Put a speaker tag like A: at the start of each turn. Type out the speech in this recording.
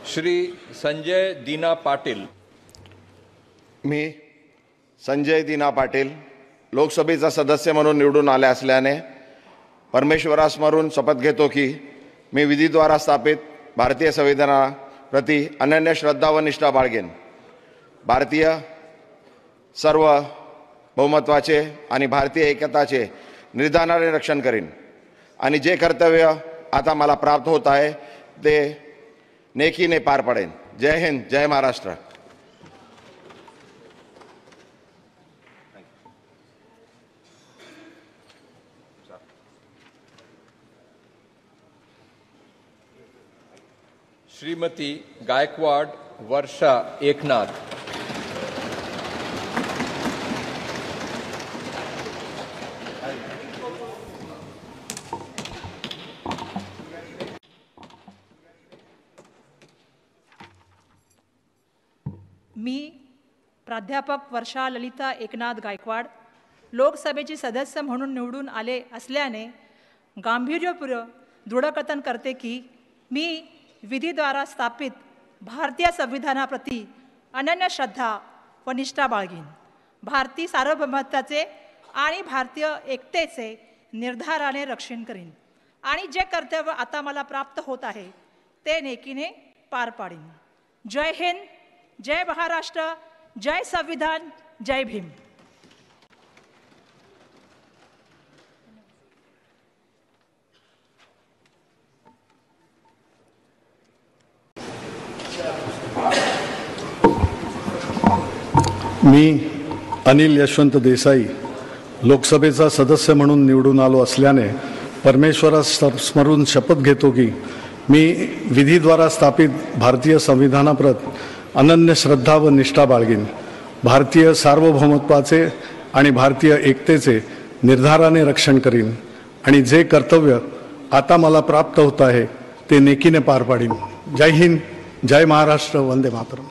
A: श्री संजय दीना पाटील।
B: मी संजय दीना पाटील लोकसभेचा सदस्य म्हणून निवडून आले असल्याने परमेश्वरासमोरून शपथ घेतो की मी विधीद्वारा स्थापित भारतीय संविधानाप्रती अनन्य श्रद्धा व निष्ठा बाळगेन। भारतीय सार्वभौमत्वाचे आणि भारतीय एकताचे निर्धाराने रक्षण करीन आणि जे कर्तव्य आता मला प्राप्त होत आहे ते नेकीने पार पाडेन। जय हिंद, जय महाराष्ट्र।
A: श्रीमती गायकवाड वर्षा एकनाथ।
C: मी प्राध्यापक वर्षा ललिता एकनाथ गायकवाड लोकसभेचे सदस्य म्हणून निवडून आले असल्याने गांभीर्यपूर्वक दृढकथन करते की मी विधीद्वारा स्थापित भारतीय संविधानाप्रती अनन्य श्रद्धा व निष्ठा बाळगीन। भारतीय सार्वभौमत्वाचे आणि भारतीय एकतेचे निर्धाराने रक्षण करीन आणि जे कर्तव्य आता मला प्राप्त होत आहे ते नेकीने पार पाडीन। जय हिंद, जय महाराष्ट्र, जय संविधान, जय भीम।
D: मी अनिल यशवंत देसाई लोकसभेचा सदस्य म्हणून निवडून आलो असल्याने परमेश्वरासमोरून शपथ घेतो की मी विधीद्वारा स्थापित भारतीय संविधानाप्रती अनन्य श्रद्धा व निष्ठा बाळगीन। भारतीय सार्वभौमत्वाचे आणि भारतीय एकतेचे निर्धाराने रक्षण करीन आणि जे कर्तव्य आता मला प्राप्त होत आहे ते नेकीने पार पाडीन। जय हिंद, जय महाराष्ट्र, वंदे मातरम।